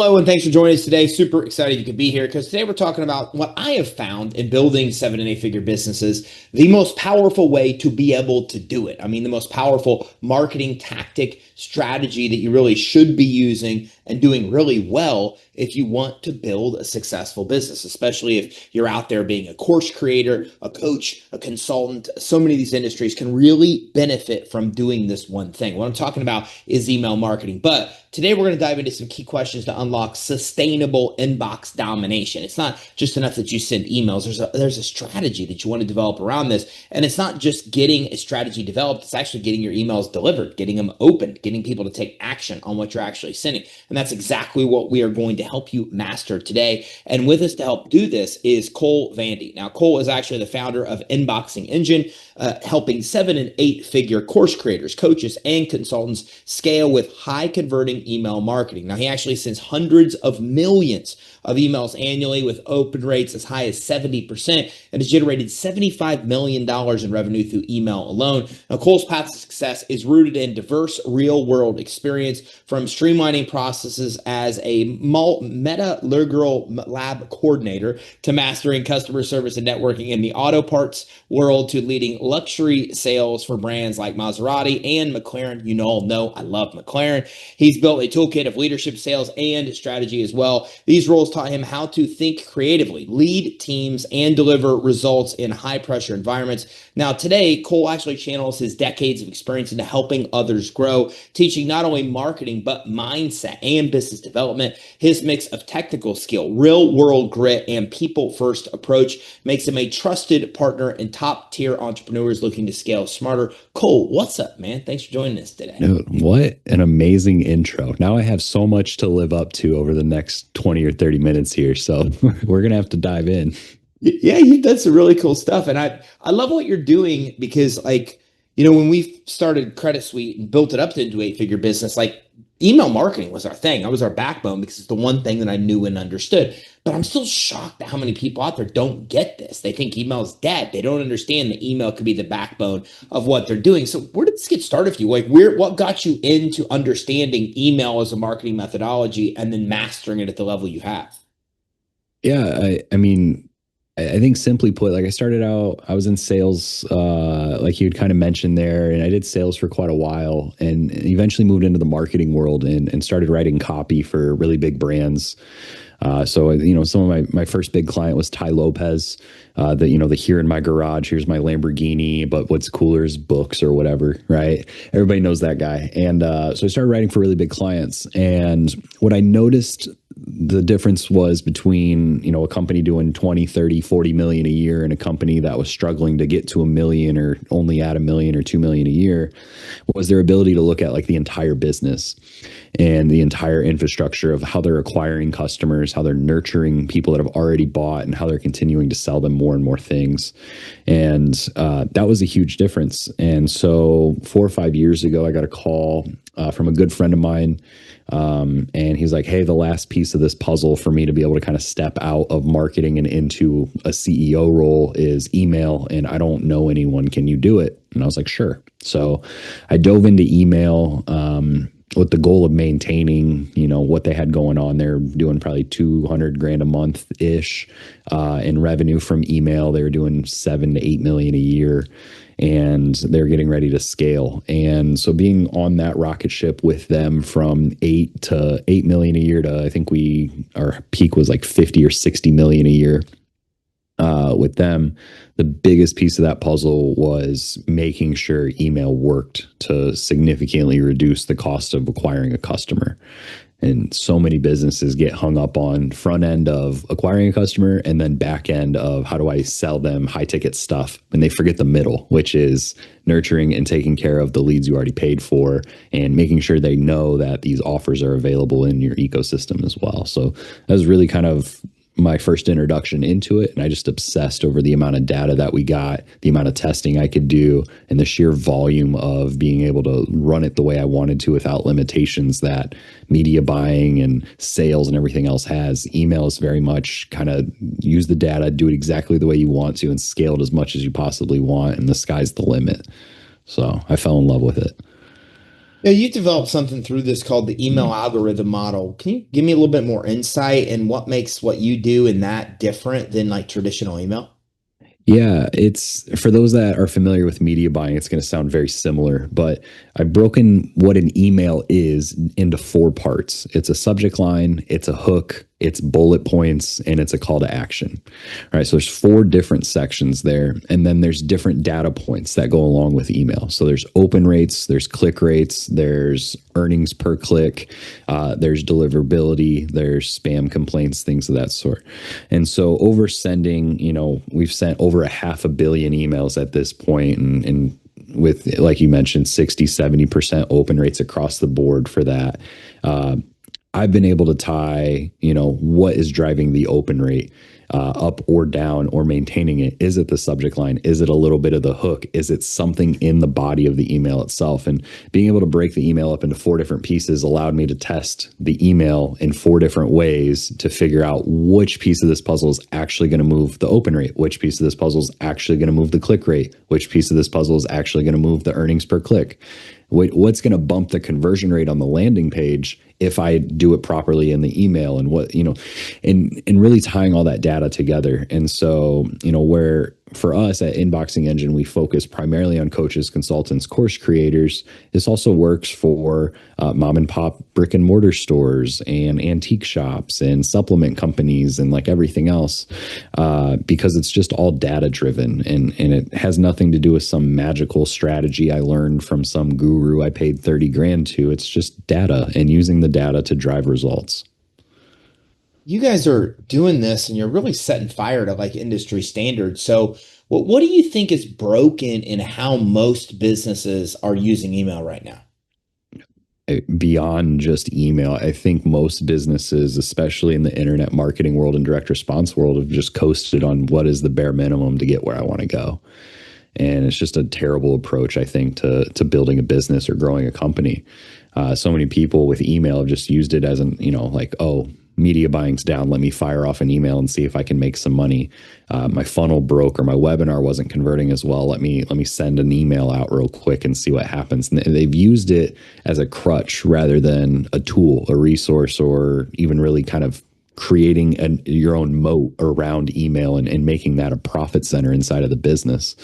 Hello, and thanks for joining us today. Super excited you could be here because today we're talking about what I have found in building 7 and 8 figure businesses, the most powerful way to be able to do it. I mean, the most powerful marketing tactic strategy that you really should be using and doing really well if you want to build a successful business, especially if you're out there being a course creator, a coach, a consultant. So many of these industries can really benefit from doing this one thing. What I'm talking about is email marketing. But today we're going to dive into some key questions to unlock sustainable inbox domination. It's not just enough that you send emails. There's a strategy that you want to develop around this. And it's not just getting a strategy developed, it's actually getting your emails delivered, getting them opened, getting people to take action on what you're actually sending. And that's exactly what we are going to help you master today. And with us to help do this is Cole Vandy. Now, Cole is actually the founder of Inboxing Engine, helping 7 and 8 figure course creators, coaches, and consultants scale with high converting email marketing. Now, he actually sends hundreds of millions of emails annually with open rates as high as 70% and has generated $75 million in revenue through email alone. Now, Cole's path to success is rooted in diverse real world experience, from streamlining processes as a Metallurgical Lab Coordinator to mastering customer service and networking in the auto parts world to leading luxury sales for brands like Maserati and McLaren. You all know I love McLaren. He's built a toolkit of leadership, sales, and strategy as well. These roles taught him how to think creatively, lead teams, and deliver results in high pressure environments. Now, today, Cole actually channels his decades of experience into helping others grow, teaching not only marketing, but mindset and business development. His mix of technical skill, real world grit, and people first approach makes him a trusted partner in top tier entrepreneurs looking to scale smarter. Cole, what's up, man? Thanks for joining us today. Dude, what an amazing intro. Now I have so much to live up to over the next 20 or 30 minutes here. So we're going to have to dive in. Yeah, you've done some really cool stuff. And I love what you're doing because, like, when we started Credit Suite and built it up into 8 figure business, like, email marketing was our thing. That was our backbone because it's the one thing that I knew and understood. But I'm still shocked at how many people out there don't get this. They think email is dead. They don't understand that email could be the backbone of what they're doing. So where did this get started for you? Like, what got you into understanding email as a marketing methodology and then mastering it at the level you have? Yeah, I mean, I think simply put, like I started out, I was in sales, like you had kind of mentioned there, and I did sales for quite a while and eventually moved into the marketing world and started writing copy for really big brands. So, some of my first big client was Ty Lopez, the here in my garage, here's my Lamborghini, but what's cooler is books or whatever, right? Everybody knows that guy. And so I started writing for really big clients. And what I noticed the difference was between, a company doing 20, 30, 40 million a year and a company that was struggling to get to a million or only at a million or 2 million a year, was their ability to look at like the entire business and the entire infrastructure of how they're acquiring customers, how they're nurturing people that have already bought, and how they're continuing to sell them more and more things. And that was a huge difference. And so 4 or 5 years ago, I got a call from a good friend of mine. And he's like, hey, the last piece of this puzzle for me to be able to kind of step out of marketing and into a CEO role is email. And I don't know anyone. Can you do it? And I was like, sure. So I dove into email, with the goal of maintaining, what they had going on. They're doing probably 200 grand a month ish, in revenue from email. They were doing 7 to 8 million a year, and they're getting ready to scale. And so being on that rocket ship with them from 8 to 8 million a year to, I think our peak was like 50 or 60 million a year. With them, the biggest piece of that puzzle was making sure email worked to significantly reduce the cost of acquiring a customer. And so many businesses get hung up on front end of acquiring a customer and then back end of how do I sell them high ticket stuff. And they forget the middle, which is nurturing and taking care of the leads you already paid for and making sure they know that these offers are available in your ecosystem as well. So that was really kind of my first introduction into it. And I just obsessed over the amount of data that we got, the amount of testing I could do, and the sheer volume of being able to run it the way I wanted to without limitations that media buying and sales and everything else has. Email is very much kind of use the data, do it exactly the way you want to, and scale it as much as you possibly want. And the sky's the limit. So I fell in love with it. Yeah, you developed something through this called the email algorithm model. Can you give me a little bit more insight and what makes what you do in that different than like traditional email? Yeah, it's for those that are familiar with media buying, it's going to sound very similar, but I've broken what an email is into four parts. It's a subject line, it's a hook, it's bullet points, and it's a call to action. All right, so there's four different sections there, and then there's different data points that go along with email. So there's open rates, there's click rates, there's earnings per click, there's deliverability, there's spam complaints, things of that sort. And so over sending, we've sent over a half a billion emails at this point, and with, like you mentioned, 60-70% open rates across the board for that. I've been able to tie, what is driving the open rate up or down or maintaining it. Is it the subject line? Is it a little bit of the hook? Is it something in the body of the email itself? And being able to break the email up into four different pieces allowed me to test the email in four different ways to figure out which piece of this puzzle is actually going to move the open rate, which piece of this puzzle is actually going to move the click rate, which piece of this puzzle is actually going to move the earnings per click. What's going to bump the conversion rate on the landing page if I do it properly in the email, and and really tying all that data together. And so, where for us at Inboxing Engine, we focus primarily on coaches, consultants, course creators. This also works for mom and pop brick and mortar stores and antique shops and supplement companies and like everything else, because it's just all data driven, and it has nothing to do with some magical strategy I learned from some guru I paid 30 grand to. It's just data and using the data to drive results. You guys are doing this and you're really setting fire to like industry standards. So, what do you think is broken in how most businesses are using email right now? Beyond just email, I think most businesses, especially in the internet marketing world and direct response world, have just coasted on what is the bare minimum to get where I want to go. And it's just a terrible approach, I think, to building a business or growing a company. So many people with email have just used it as like, oh, media buying's down. Let me fire off an email and see if I can make some money. My funnel broke or my webinar wasn't converting as well. Let me send an email out real quick and see what happens. And they've used it as a crutch rather than a tool, a resource, or even really kind of creating your own moat around email and making that a profit center inside of the business.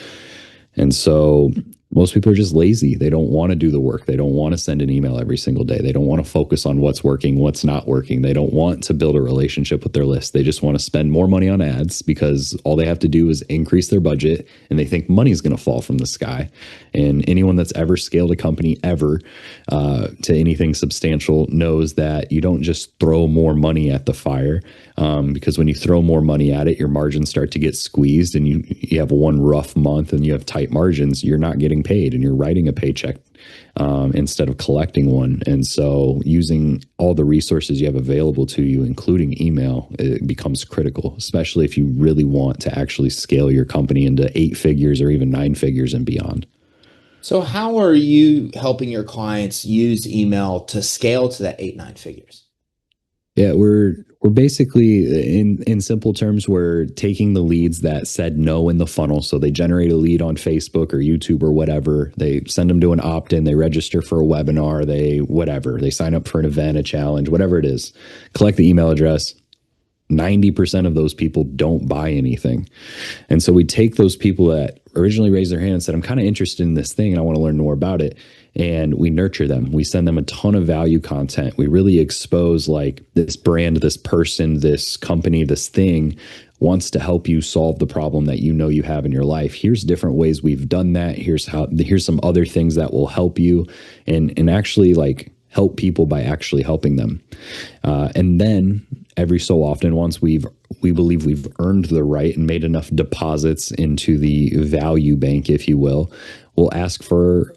And so most people are just lazy. They don't want to do the work. They don't want to send an email every single day. They don't want to focus on what's working, what's not working. They don't want to build a relationship with their list. They just want to spend more money on ads because all they have to do is increase their budget, and they think money's going to fall from the sky. And anyone that's ever scaled a company ever to anything substantial knows that you don't just throw more money at the fire, because when you throw more money at it, your margins start to get squeezed, and you have one rough month and you have tight margins. You're not getting paid, and you're writing a paycheck instead of collecting one. And so using all the resources you have available to you, including email, it becomes critical, especially if you really want to actually scale your company into 8 figures or even 9 figures and beyond. So, how are you helping your clients use email to scale to that 8, 9 figures? Yeah, we're basically in simple terms, we're taking the leads that said no in the funnel. So they generate a lead on Facebook or YouTube or whatever. They send them to an opt-in, they register for a webinar, they sign up for an event, a challenge, whatever it is. Collect the email address. 90% of those people don't buy anything. And so we take those people that originally raised their hand and said, I'm kind of interested in this thing and I want to learn more about it. And we nurture them. We send them a ton of value content. We really expose like this brand, this person, this company, this thing wants to help you solve the problem that you have in your life. Here's different ways we've done that. Here's some other things that will help you and actually like help people by actually helping them. And then every so often, once we believe we've earned the right and made enough deposits into the value bank, if you will, we'll ask for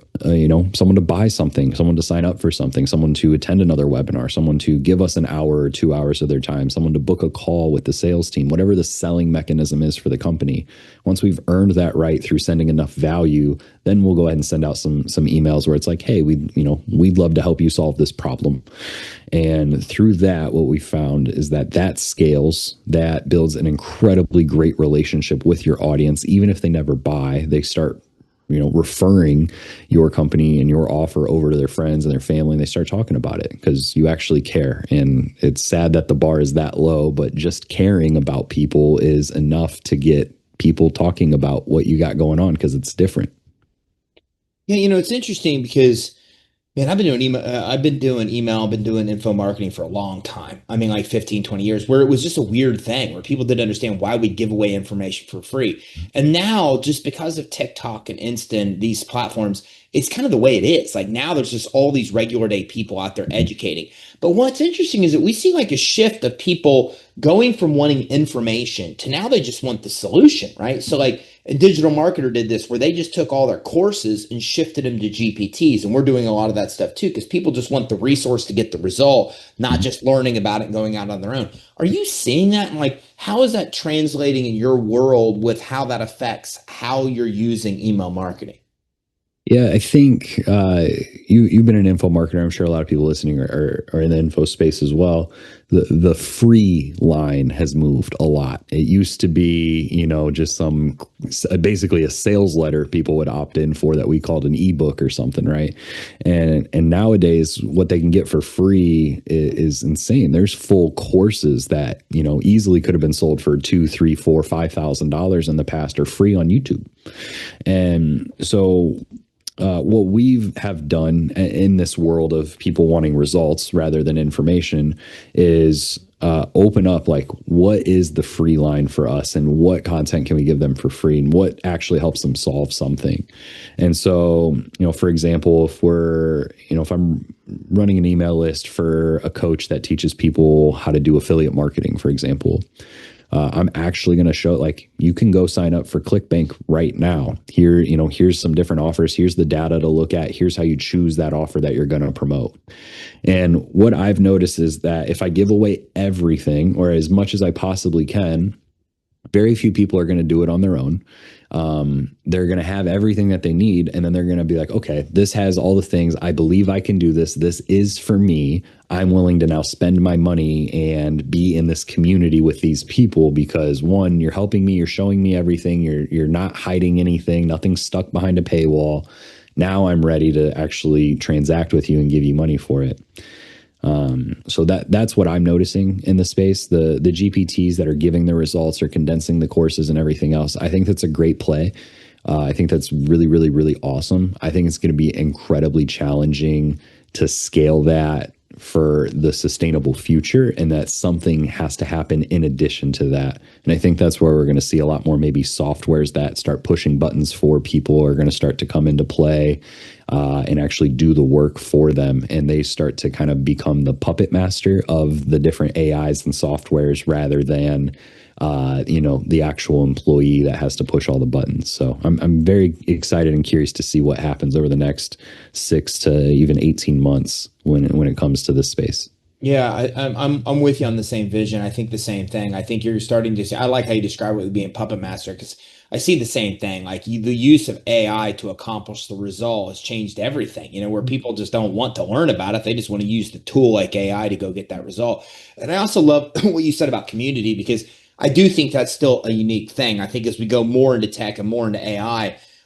someone to buy something, someone to sign up for something, someone to attend another webinar, someone to give us an hour or 2 hours of their time, someone to book a call with the sales team, whatever the selling mechanism is for the company. Once we've earned that right through sending enough value, then we'll go ahead and send out some emails where it's like, hey, we'd love to help you solve this problem. And through that, what we found is that scales, that builds an incredibly great relationship with your audience. Even if they never buy, they start referring your company and your offer over to their friends and their family, and they start talking about it because you actually care. And it's sad that the bar is that low, but just caring about people is enough to get people talking about what you got going on because it's different. Yeah, it's interesting because man, I've been doing email. I've been doing info marketing for a long time. I mean, like 15, 20 years, where it was just a weird thing where people didn't understand why we give away information for free. And now, just because of TikTok and Instant, these platforms, it's kind of the way it is. Like now there's just all these regular day people out there educating. But what's interesting is that we see like a shift of people going from wanting information to now they just want the solution, right? So like a digital marketer did this where they just took all their courses and shifted them to GPTs. And we're doing a lot of that stuff too, because people just want the resource to get the result, not just learning about it and going out on their own. Are you seeing that? And like, how is that translating in your world with how that affects how you're using email marketing? Yeah, I think you've been an info marketer. I'm sure a lot of people listening are in the info space as well. The free line has moved a lot. It used to be, just basically a sales letter people would opt in for that we called an ebook or something, right? And nowadays, what they can get for free is insane. There's full courses that easily could have been sold for $2, $3, $4, $5,000 in the past, are free on YouTube. And so what we have done in this world of people wanting results rather than information is open up like what is the free line for us and what content can we give them for free and what actually helps them solve something. And so, for example, if I'm running an email list for a coach that teaches people how to do affiliate marketing, for example, I'm actually going to show like you can go sign up for ClickBank right now. Here, here's some different offers. Here's the data to look at. Here's how you choose that offer that you're going to promote. And what I've noticed is that if I give away everything or as much as I possibly can, very few people are going to do it on their own. They're going to have everything that they need. And then they're going to be like, okay, this has all the things. I believe I can do this. This is for me. I'm willing to now spend my money and be in this community with these people because one, you're helping me, you're showing me everything. You're not hiding anything. Nothing's stuck behind a paywall. Now I'm ready to actually transact with you and give you money for it. So that's what I'm noticing in the space. The GPTs that are giving the results or condensing the courses and everything else. I think that's a great play. I think that's really, really, really awesome. I think it's going to be incredibly challenging to scale that for the sustainable future, and that something has to happen in addition to that. And I think that's where we're going to see a lot more maybe softwares that start pushing buttons for people are going to start to come into play and actually do the work for them. And they start to kind of become the puppet master of the different AIs and softwares rather than the actual employee that has to push all the buttons. So I'm very excited and curious to see what happens over the next 6 to even 18 months when it comes to this space. Yeah, I'm with you on the same vision. I think the same thing. I think you're starting to see. I like how you describe it with being puppet master because I see the same thing. Like the use of AI to accomplish the result has changed everything. Where people just don't want to learn about it; they just want to use the tool like AI to go get that result. And I also love what you said about community because I do think that's still a unique thing. I think as we go more into tech and more into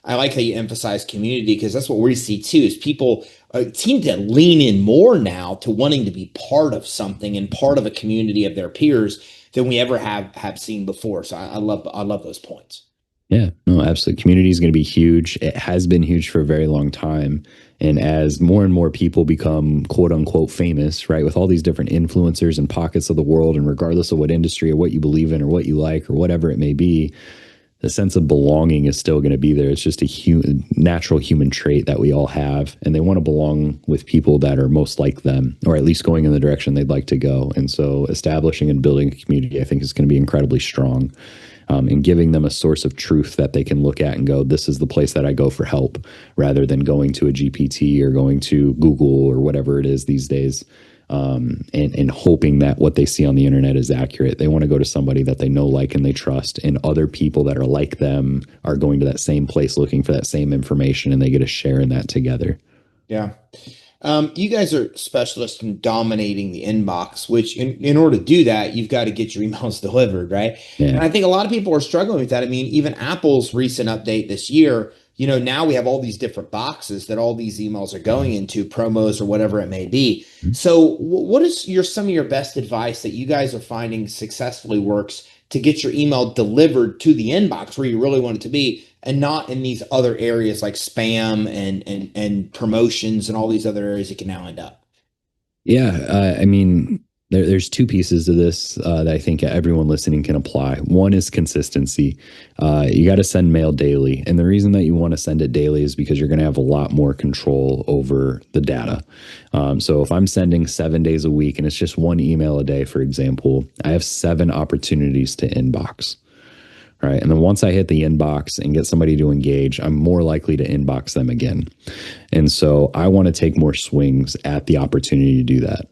I like how you emphasize community because that's what we see too is people seem to lean in more now to wanting to be part of something and part of a community of their peers than we ever have seen before. So I love those points. Yeah, no, absolutely. Community is going to be huge. It has been huge for a very long time. And as more and more people become quote unquote famous, right, with all these different influencers and pockets of the world, and regardless of what industry or what you believe in or what you like or whatever it may be, the sense of belonging is still going to be there. It's just a natural human trait that we all have. And they want to belong with people that are most like them, or at least going in the direction they'd like to go. And so establishing and building a community, I think, is going to be incredibly strong. And giving them a source of truth that they can look at and go, this is the place that I go for help, rather than going to a GPT or going to Google or whatever it is these days, and hoping that what they see on the internet is accurate. They want to go to somebody that they know, like, and they trust, and other people that are like them are going to that same place looking for that same information, and they get a share in that together. Yeah. You guys are specialists in dominating the inbox, which in order to do that, you've got to get your emails delivered, right? Yeah. And I think a lot of people are struggling with that. I mean, even Apple's recent update this year now we have all these different boxes that all these emails are going into, promos or whatever it may be. So what is some of your best advice that you guys are finding successfully works to get your email delivered to the inbox where you really want it to be, and not in these other areas like spam and promotions and all these other areas it can now end up? Yeah, I mean, there's two pieces to this that I think everyone listening can apply. One is consistency. You got to send mail daily. And the reason that you want to send it daily is because you're going to have a lot more control over the data. So if I'm sending 7 days a week and it's just one email a day, for example, I have 7 opportunities to inbox. Right. And then once I hit the inbox and get somebody to engage, I'm more likely to inbox them again. And so I want to take more swings at the opportunity to do that.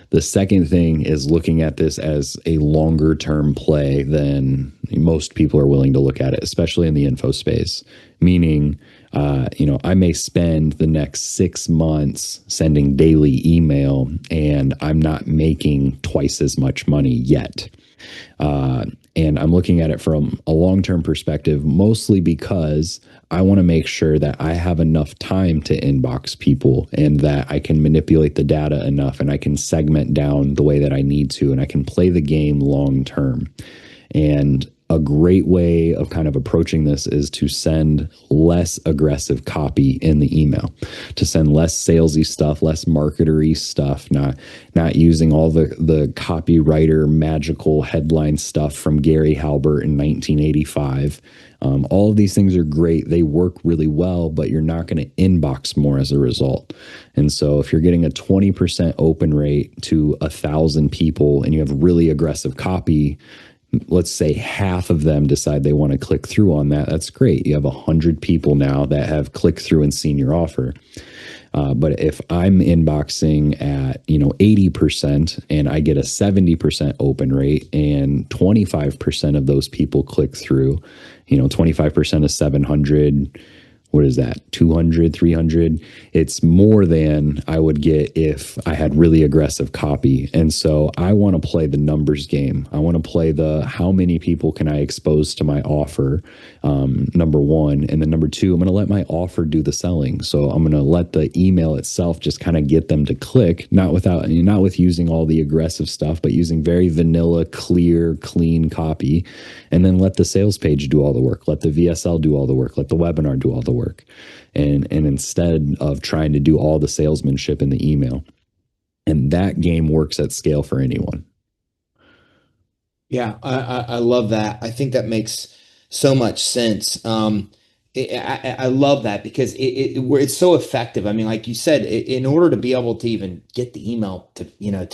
The second thing is looking at this as a longer term play than most people are willing to look at it, especially in the info space. Meaning, I may spend the next 6 months sending daily email and I'm not making twice as much money yet. And I'm looking at it from a long-term perspective, mostly because I want to make sure that I have enough time to inbox people and that I can manipulate the data enough and I can segment down the way that I need to and I can play the game long-term. And a great way of kind of approaching this is to send less aggressive copy in the email, to send less salesy stuff, less marketery stuff, not using all the copywriter magical headline stuff from Gary Halbert in 1985. All of these things are great. They work really well, but you're not going to inbox more as a result. And so if you're getting a 20% open rate to 1,000 people and you have really aggressive copy, let's say half of them decide they want to click through on that. That's great. You have 100 people now that have clicked through and seen your offer. But if I'm inboxing at 80% and I get a 70% open rate and 25% of those people click through, 25% of 700. What is that? 200, 300. It's more than I would get if I had really aggressive copy. And so I want to play the numbers game. I want to play the how many people can I expose to my offer, number one. And then number two, I'm going to let my offer do the selling. So I'm going to let the email itself just kind of get them to click, not with using all the aggressive stuff, but using very vanilla, clear, clean copy. And then let the sales page do all the work. Let the VSL do all the work. Let the webinar do all the work. And instead of trying to do all the salesmanship in the email. And that game works at scale for anyone. Yeah, I love that. I think that makes so much sense. I love that because it's so effective. I mean, like you said, in order to be able to even get the email to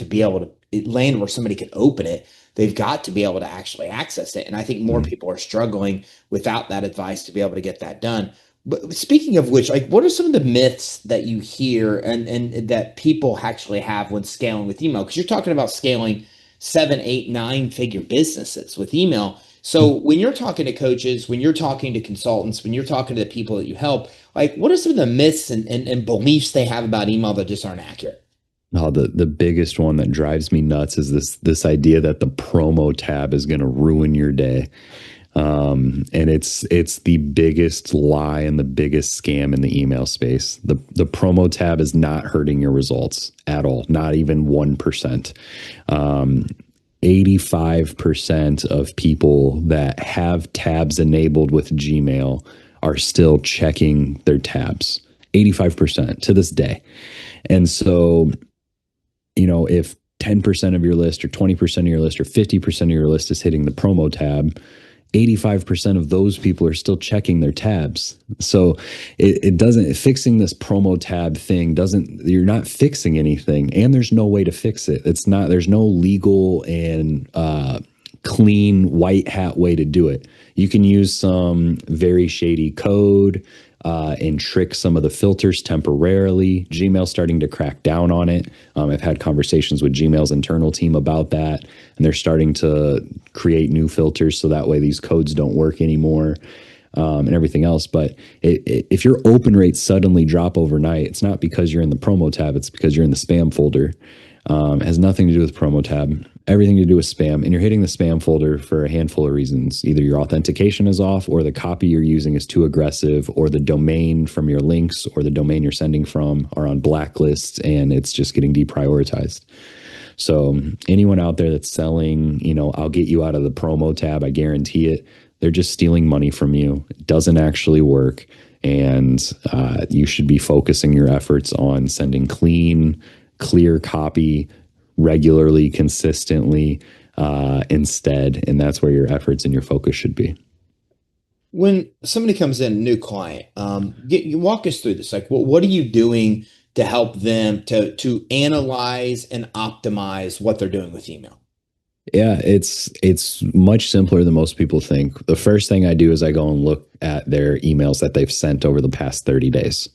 be able to land where somebody can open it, they've got to be able to actually access it. And I think more people are struggling without that advice to be able to get that done. But speaking of which, like, what are some of the myths that you hear and that people actually have when scaling with email? Because you're talking about scaling 7, 8, 9-figure businesses with email. So when you're talking to coaches, when you're talking to consultants, when you're talking to the people that you help, like, what are some of the myths and beliefs they have about email that just aren't accurate? Oh, the biggest one that drives me nuts is this idea that the promo tab is going to ruin your day. And it's the biggest lie and the biggest scam in the email space. The promo tab is not hurting your results at all, not even 1%. 85% of people that have tabs enabled with Gmail are still checking their tabs. 85% to this day. And so, if 10% of your list or 20% of your list or 50% of your list is hitting the promo tab, 85% of those people are still checking their tabs. So it doesn't, fixing this promo tab thing you're not fixing anything, and there's no way to fix it. There's no legal and clean white hat way to do it. You can use some very shady code and trick some of the filters temporarily. Gmail's starting to crack down on it. I've had conversations with Gmail's internal team about that, and they're starting to create new filters so that way these codes don't work anymore, and everything else. But if your open rates suddenly drop overnight, it's not because you're in the promo tab, it's because you're in the spam folder. It has nothing to do with promo tab. everything to do with spam, and you're hitting the spam folder for a handful of reasons. Either your authentication is off, or the copy you're using is too aggressive, or the domain from your links or the domain you're sending from are on blacklists and it's just getting deprioritized. So anyone out there that's selling, I'll get you out of the promo tab, I guarantee it, they're just stealing money from you. It doesn't actually work. And you should be focusing your efforts on sending clean, clear copy regularly, consistently instead. And that's where your efforts and your focus should be. When somebody comes in, a new client, walk us through this. Like, what are you doing to help them to analyze and optimize what they're doing with email? Yeah, it's much simpler than most people think. The first thing I do is I go and look at their emails that they've sent over the past 30 days.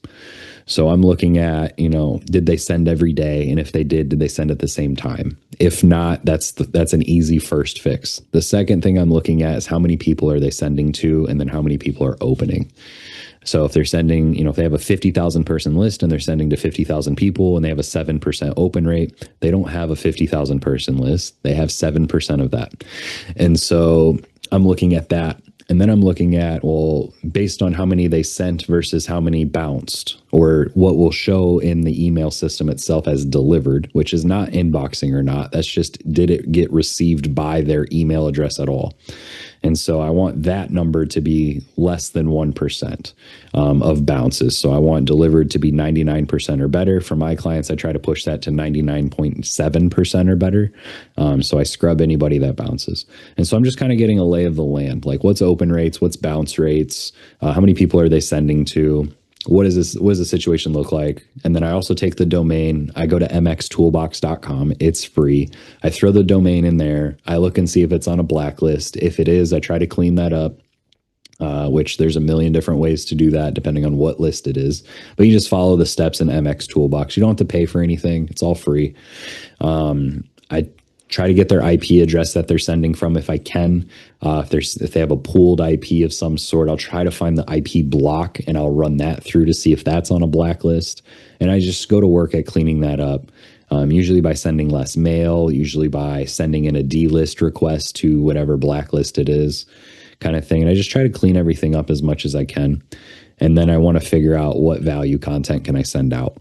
So I'm looking at, did they send every day? And if they did they send at the same time? If not, that's an easy first fix. The second thing I'm looking at is how many people are they sending to, and then how many people are opening. So if they're sending, if they have a 50,000 person list and they're sending to 50,000 people and they have a 7% open rate, they don't have a 50,000 person list. They have 7% of that. And so I'm looking at that. And then I'm looking at, well, based on how many they sent versus how many bounced, or what will show in the email system itself as delivered, which is not inboxing or not. That's just, did it get received by their email address at all? And so I want that number to be less than 1% of bounces. So I want delivered to be 99% or better. For my clients, I try to push that to 99.7% or better. So I scrub anybody that bounces. And so I'm just kind of getting a lay of the land, like what's open rates, what's bounce rates, how many people are they sending to? What does the situation look like? And then I also take the domain. I go to mxtoolbox.com. It's free. I throw the domain in there. I look and see if it's on a blacklist. If it is, I try to clean that up, which there's a million different ways to do that depending on what list it is. But you just follow the steps in MX Toolbox. You don't have to pay for anything. It's all free. I try to get their IP address that they're sending from if I can. If they have a pooled IP of some sort, I'll try to find the IP block and I'll run that through to see if that's on a blacklist. And I just go to work at cleaning that up, usually by sending less mail, usually by sending in a delist request to whatever blacklist it is, kind of thing. And I just try to clean everything up as much as I can. And then I want to figure out what value content can I send out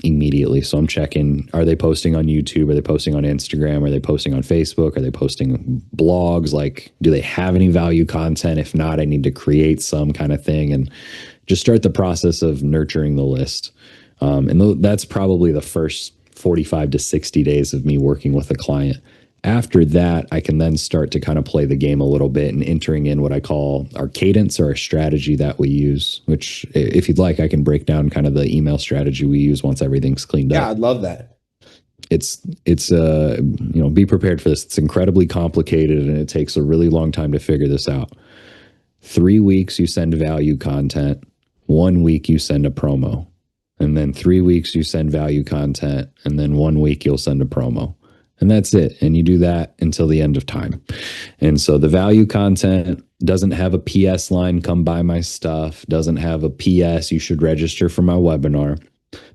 immediately. So I'm checking, are they posting on YouTube? Are they posting on Instagram? Are they posting on Facebook? Are they posting blogs? Like, do they have any value content? If not, I need to create some kind of thing and just start the process of nurturing the list. And that's probably the first 45 to 60 days of me working with a client. After that, I can then start to kind of play the game a little bit and entering in what I call our cadence or our strategy that we use, which if you'd like, I can break down kind of the email strategy we use once everything's cleaned up. Yeah, I'd love that. It's be prepared for this. It's incredibly complicated and it takes a really long time to figure this out. 3 weeks, you send value content. 1 week, you send a promo. And then 3 weeks, you send value content. And then 1 week, you'll send a promo. And that's it. And you do that until the end of time. And so the value content doesn't have a PS line, come buy my stuff, doesn't have a PS, you should register for my webinar.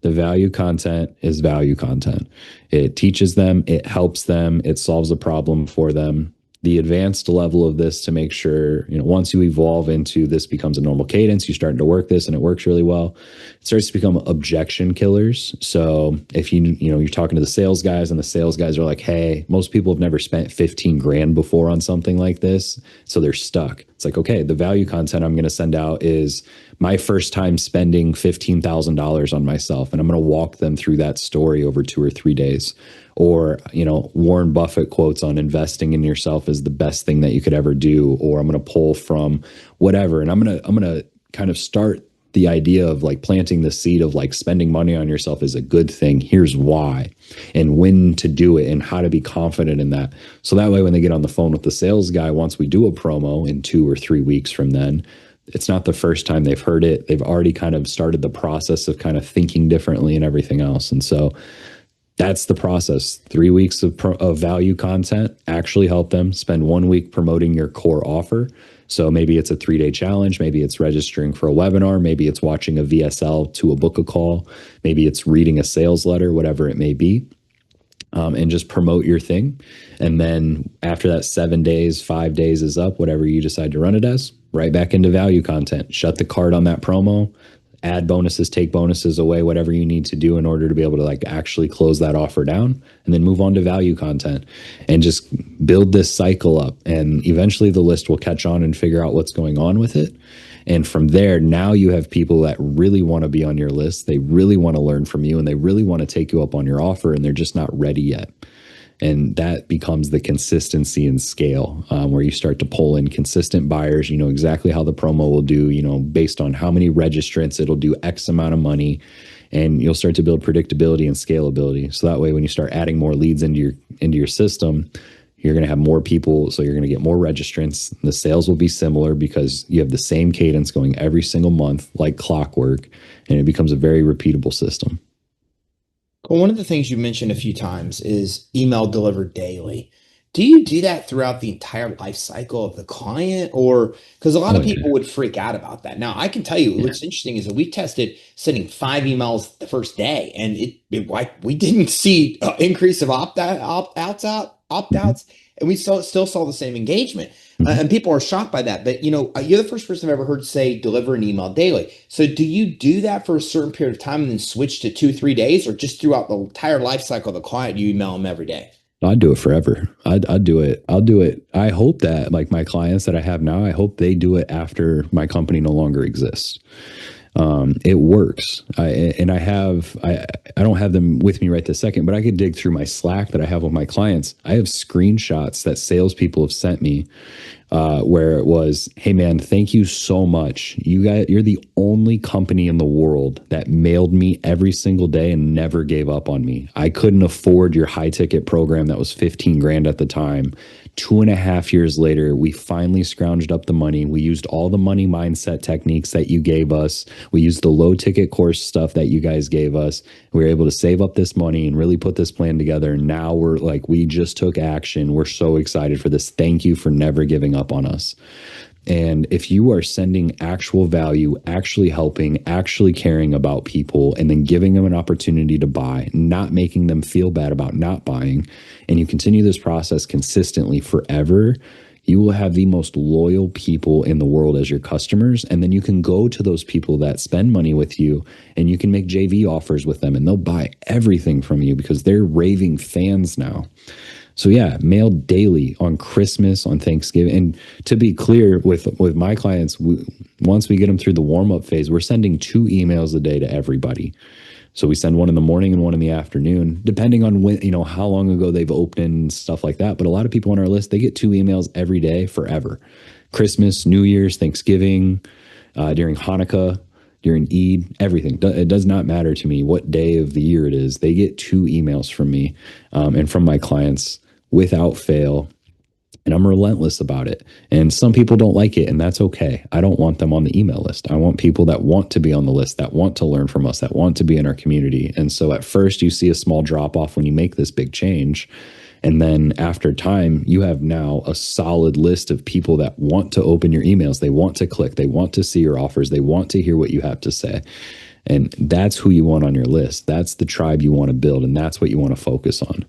The value content is value content. It teaches them, it helps them, it solves a problem for them. The advanced level of this to make sure, once you evolve into this becomes a normal cadence, you're starting to work this and it works really well. It starts to become objection killers. So if you're talking to the sales guys and the sales guys are like, hey, most people have never spent 15 grand before on something like this. So they're stuck. It's like, okay, the value content I'm going to send out is my first time spending $15,000 on myself. And I'm going to walk them through that story over 2 or 3 days. Or, Warren Buffett quotes on investing in yourself is the best thing that you could ever do. Or I'm going to pull from whatever. And I'm going to kind of start the idea of like planting the seed of like spending money on yourself is a good thing. Here's why and when to do it and how to be confident in that. So that way, when they get on the phone with the sales guy, once we do a promo in 2 or 3 weeks from then, it's not the first time they've heard it. They've already kind of started the process of kind of thinking differently and everything else. And so that's the process. 3 weeks of value content actually help them. Spend 1 week promoting your core offer. So maybe it's a 3-day challenge. Maybe it's registering for a webinar. Maybe it's watching a VSL to a book a call. Maybe it's reading a sales letter, whatever it may be. and just promote your thing. And then after that 7 days, 5 days is up, whatever you decide to run it as, right back into value content. Shut the card on that promo, add bonuses, take bonuses away, whatever you need to do in order to be able to like actually close that offer down, and then move on to value content and just build this cycle up. And eventually the list will catch on and figure out what's going on with it. And from there, now you have people that really want to be on your list. They really want to learn from you, and they really want to take you up on your offer, and they're just not ready yet. And that becomes the consistency and scale, where you start to pull in consistent buyers. You know exactly how the promo will do, you know, based on how many registrants, it'll do X amount of money, and you'll start to build predictability and scalability. So that way, when you start adding more leads into your system, you're going to have more people. So you're going to get more registrants. The sales will be similar because you have the same cadence going every single month, like clockwork, and it becomes a very repeatable system. Well, one of the things you mentioned a few times is email delivered daily. Do you do that throughout the entire life cycle of the client? Or because a lot Oh, of yeah. people would freak out about that. Now, I can tell you Yeah. what's interesting is that we tested sending 5 emails the first day, and it like we didn't see an increase of opt Mhm. outs, and we still saw the same engagement. Mhm. And people are shocked by that. But you're the first person I've ever heard say deliver an email daily. So do you do that for a certain period of time and then switch to 2, 3 days, or just throughout the entire life cycle of the client, you email them every day? I'd do it forever. I'd do it. I'll do it. I hope that like my clients that I have now, I hope they do it after my company no longer exists. It works. I don't have them with me right this second, but I could dig through my Slack that I have with my clients. I have screenshots that salespeople have sent me, where it was, "Hey man, thank you so much. You're the only company in the world that mailed me every single day and never gave up on me. I couldn't afford your high ticket program that was 15 grand at the time. 2.5 years later, we finally scrounged up the money. We used all the money mindset techniques that you gave us. We used the low ticket course stuff that you guys gave us. We were able to save up this money and really put this plan together. And now we're like, we just took action. We're so excited for this. Thank you for never giving up on us." And if you are sending actual value, actually helping, actually caring about people, and then giving them an opportunity to buy, not making them feel bad about not buying, and you continue this process consistently forever, you will have the most loyal people in the world as your customers. And then you can go to those people that spend money with you and you can make JV offers with them, and they'll buy everything from you because they're raving fans now. So yeah, mail daily on Christmas, on Thanksgiving. And to be clear with my clients, once we get them through the warm up phase, we're sending 2 emails a day to everybody. So we send one in the morning and one in the afternoon, depending on when, how long ago they've opened and stuff like that. But a lot of people on our list, they get 2 emails every day forever. Christmas, New Year's, Thanksgiving, during Hanukkah, during Eid, everything. It does not matter to me what day of the year it is. They get 2 emails from me, and from my clients without fail. And I'm relentless about it. And some people don't like it, and that's okay. I don't want them on the email list. I want people that want to be on the list, that want to learn from us, that want to be in our community. And so at first you see a small drop off when you make this big change. And then after time, you have now a solid list of people that want to open your emails. They want to click. They want to see your offers. They want to hear what you have to say. And that's who you want on your list. That's the tribe you want to build. And that's what you want to focus on.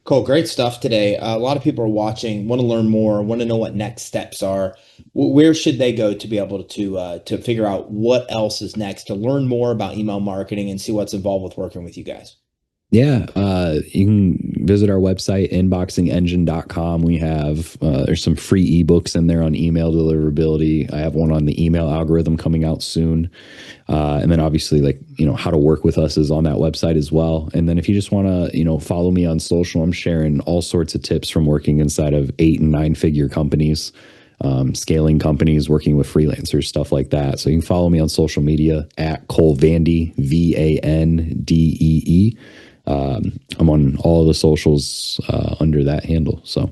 Cool. Great stuff today. A lot of people are watching, want to learn more, want to know what next steps are. Where should they go to be able to figure out what else is next, to learn more about email marketing and see what's involved with working with you guys? Yeah, you can visit our website, inboxingengine.com. We have, there's some free ebooks in there on email deliverability. I have one on the email algorithm coming out soon. And then obviously, like, how to work with us is on that website as well. And then if you just want to, follow me on social, I'm sharing all sorts of tips from working inside of 8 and 9 figure companies, scaling companies, working with freelancers, stuff like that. So you can follow me on social media at Cole Vande, Vandee. I'm on all the socials under that handle. So,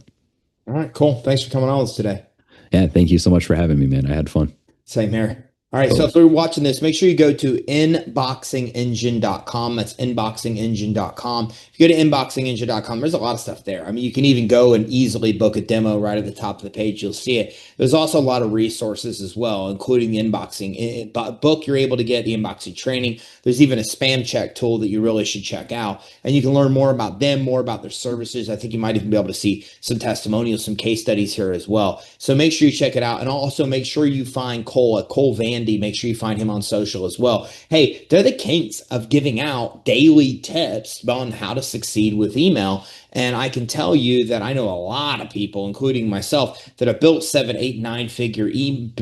All right, cool. Thanks for coming on with us today. yeah, thank you so much for having me, man. I had fun. Same here. All right, so Cool. if you're watching this, make sure you go to inboxingengine.com. That's inboxingengine.com. If you go to inboxingengine.com, there's a lot of stuff there. I mean, you can even go and easily book a demo right at the top of the page. You'll see it. There's also a lot of resources as well, including the inboxing book you're able to get, the inboxing training. There's even a spam check tool that you really should check out. And you can learn more about them, more about their services. I think you might even be able to see some testimonials, some case studies here as well. So make sure you check it out. And also make sure you find Cole Van. Make sure you find him on social as well. Hey, they're the kings of giving out daily tips on how to succeed with email. And I can tell you that I know a lot of people, including myself, that have built 7, 8, 9-figure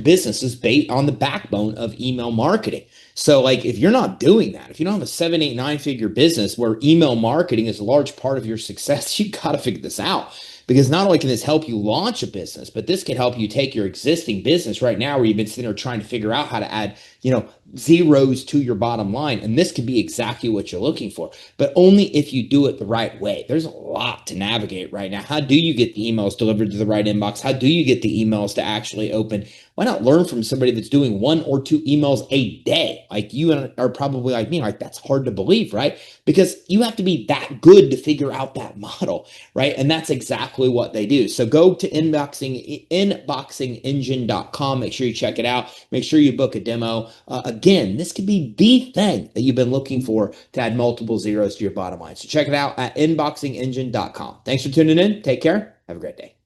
businesses based on the backbone of email marketing. So like, if you're not doing that, if you don't have a 7, 8, 9-figure business where email marketing is a large part of your success, you got to figure this out. Because not only can this help you launch a business, but this can help you take your existing business right now where you've been sitting there trying to figure out how to add, zeros to your bottom line. And this could be exactly what you're looking for, but only if you do it the right way. There's a lot to navigate right now. How do you get the emails delivered to the right inbox? How do you get the emails to actually open? Why not learn from somebody that's doing 1 or 2 emails a day? Like you are probably like me, like that's hard to believe, right? Because you have to be that good to figure out that model, right? And that's exactly what they do. So go to inboxingengine.com. Make sure you check it out. Make sure you book a demo. Again, this could be the thing that you've been looking for to add multiple zeros to your bottom line. So check it out at inboxingengine.com. Thanks for tuning in. Take care. Have a great day.